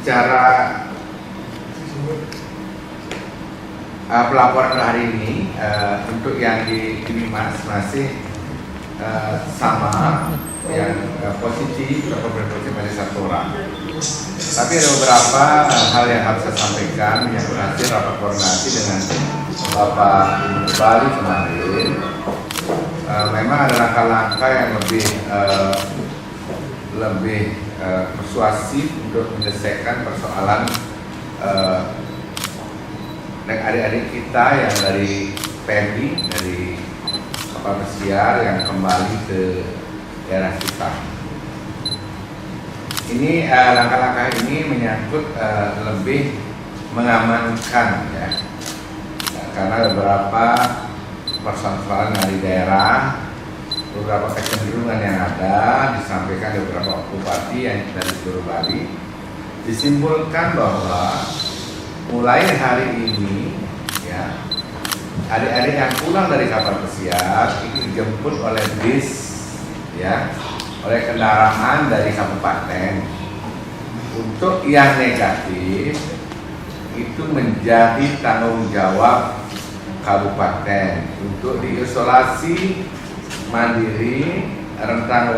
bicara pelaporan hari ini, untuk yang di ini masih sama, yang posisi berposisi masih satu orang. Tapi ada beberapa hal yang harus saya sampaikan yang berhasil rapat koordinasi dengan Bapak Bali kemarin. Memang ada langkah-langkah yang lebih persuasif untuk menyelesaikan persoalan adik-adik kita yang dari PMI, dari kapal pesiar yang kembali ke daerah kita. Ini langkah-langkah ini menyangkut lebih mengamankan, ya, karena beberapa persoalan dari daerah, beberapa kecenderungan yang ada disampaikan dari beberapa bupati yang dari seluruh Bali, disimpulkan bahwa mulai hari ini, ya, adik-adik yang pulang dari kapal pesiar itu dijemput oleh bis, ya, oleh kendaraan dari kabupaten. Untuk yang negatif itu menjadi tanggung jawab kabupaten untuk diisolasi mandiri, rentang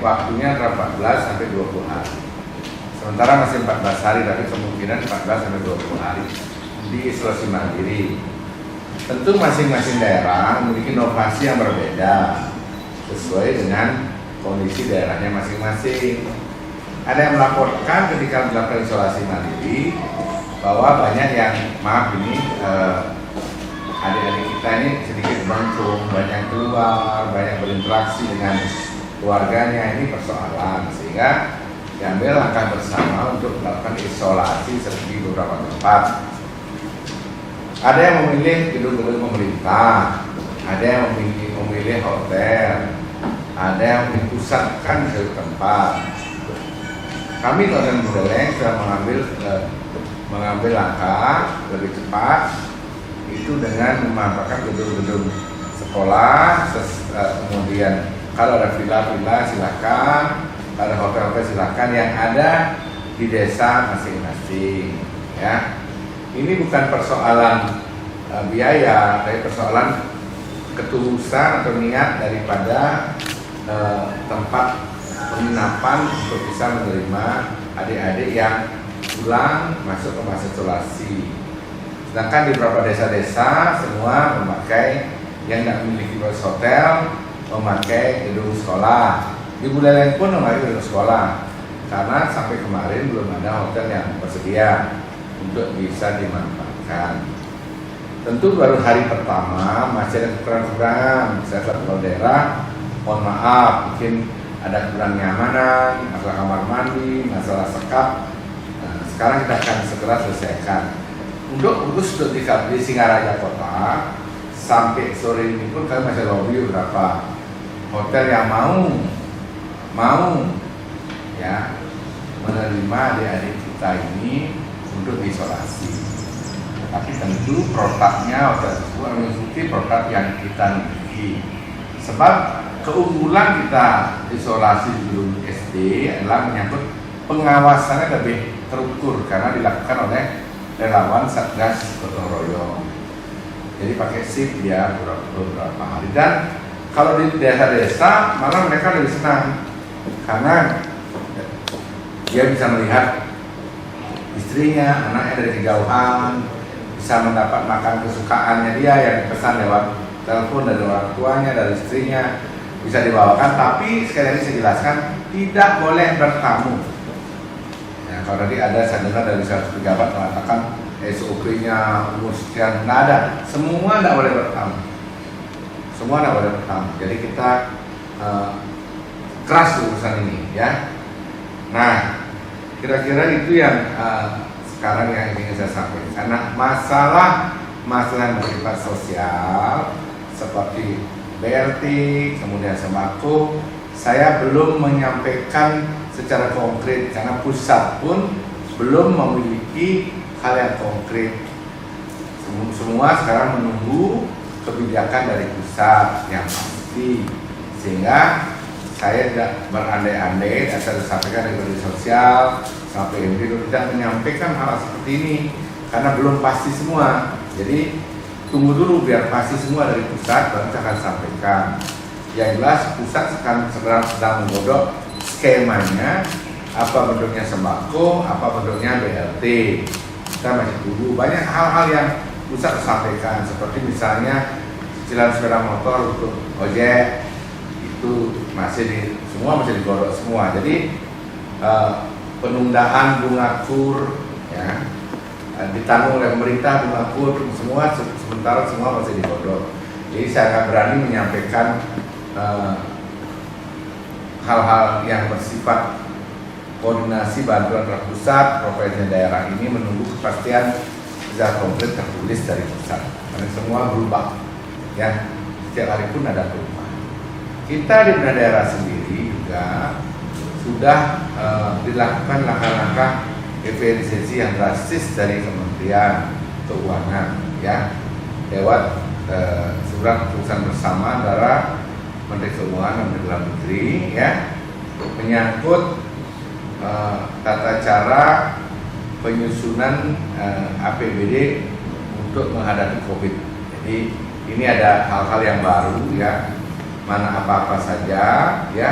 waktunya 14 sampai 20 hari. Sementara masih 14 hari, tapi kemungkinan 14 sampai 20 hari diisolasi mandiri. Tentu masing-masing daerah memiliki inovasi yang berbeda sesuai dengan kondisi daerahnya masing-masing. Ada yang melaporkan ketika melakukan isolasi mandiri bahwa banyak yang, maaf ini, adik-adik kita ini sedikit beruntung, banyak keluar, banyak berinteraksi dengan keluarganya, ini persoalan, sehingga diambil langkah bersama untuk melakukan isolasi di beberapa tempat. Ada yang memilih gedung-gedung pemerintah, ada yang memilih hotel, ada yang dipusatkan ke tempat. Kami Kabupaten Buleleng sudah mengambil langkah lebih cepat, itu dengan memanfaatkan gedung-gedung sekolah, kemudian kalau ada villa-villa silakan, ada hotel-hotel silakan yang ada di desa masing-masing, ya. Ini bukan persoalan biaya, tapi persoalan ketulusan atau niat daripada tempat penginapan untuk bisa menerima adik-adik yang pulang masuk ke masa isolasi. Sedangkan di beberapa desa-desa semua memakai, yang tidak memiliki hotel memakai gedung sekolah. Di Buleleng pun memakai gedung sekolah, karena sampai kemarin belum ada hotel yang bersedia untuk bisa dimanfaatkan. Tentu baru hari pertama masih ada kekurangan-kekurangan. Saya satu daerah, mohon maaf, mungkin ada kurang nyamanan, masalah kamar mandi, masalah sekap. Nah, sekarang kita akan segera selesaikan. Untuk di Singaraja Kota, sampai sore ini pun kami masih lobby beberapa hotel yang mau ya menerima adik-adik kita ini untuk isolasi. Tapi tentu produknya hotel tersebut mengikuti produk yang kita miliki. Sebab keunggulan kita isolasi di gedung SD adalah menyangkut pengawasannya lebih terukur karena dilakukan oleh relawan Satgas Gotong Royong. Jadi pakai shift ya beberapa hari. Dan kalau di desa-desa malah mereka lebih senang karena dia bisa melihat istrinya, anaknya dari kejauhan, bisa mendapat makan kesukaannya dia yang dipesan lewat telepon dari orang tuanya, dari istrinya, bisa dibawakan. Tapi sekali lagi saya jelaskan, tidak boleh bertamu. Ya, kalau tadi ada saya dengar dari satu pejabat mengatakan SOP-nya umur sekian, nggak ada. Semua tidak boleh bertamu. Semua tidak boleh bertamu. Jadi kita keras urusan ini, ya. Nah, kira-kira itu yang sekarang yang ingin saya sampaikan. Karena masalah yang bersifat sosial seperti BLT, kemudian sembako, saya belum menyampaikan secara konkret karena pusat pun belum memiliki hal yang konkret. Semua sekarang menunggu kebijakan dari pusat yang pasti, sehingga saya tidak berandai-andai, asal disampaikan dari Menteri Sosial sampai MD tidak menyampaikan hal seperti ini karena belum pasti semua. Jadi tunggu dulu biar pasti semua dari pusat, baru saya akan sampaikan. Yang jelas pusat sedang menggodok skemanya, apa bentuknya sembako, apa bentuknya BLT. Kita masih tunggu. Banyak hal-hal yang pusat sampaikan, seperti misalnya cicilan sepeda motor untuk ojek itu semua masih digodok semua. Jadi penundaan bunga kur ya ditanggung oleh pemerintah, bunga kur semua sementara semua masih digodok. Jadi saya akan berani menyampaikan hal-hal yang bersifat koordinasi bantuan dari pusat, provinsi daerah ini menunggu kepastian secara konkret tertulis dari pusat. Karena semua berubah, ya setiap hari pun ada perubahan. Kita di daerah sendiri juga sudah dilakukan langkah-langkah efisiensi yang drastis dari Kementerian Keuangan, ya lewat surat keputusan bersama antara Menteri Keuangan dan Menteri Dalam Negeri, ya menyangkut tata cara penyusunan APBD untuk menghadapi COVID. Jadi ini ada hal-hal yang baru, ya mana apa-apa saja, ya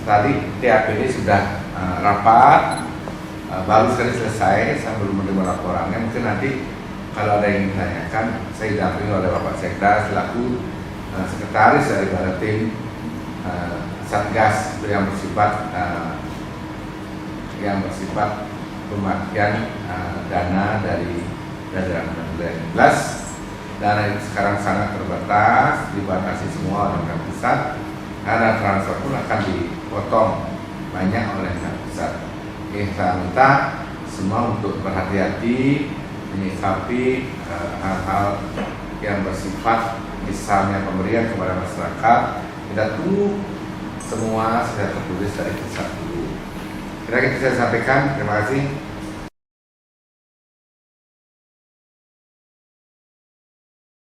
tadi TAPD sudah rapat, baru sekali selesai, saya belum menerima laporannya. Mungkin nanti kalau ada yang ditanyakan, saya didampingi oleh Bapak Sekda selaku sekretaris dari tim Satgas yang bersifat pemakaian dana dari dana itu sekarang sangat terbatas, dibatasi semua oleh pusat, karena transfer pun akan dipotong banyak oleh pusat. Saya minta semua untuk berhati-hati menyikapi hal-hal yang bersifat misalnya pemberian kepada masyarakat. Kita tunggu semua sudah tertulis dari pusat dulu. Kira-kira saya sampaikan. Terima kasih.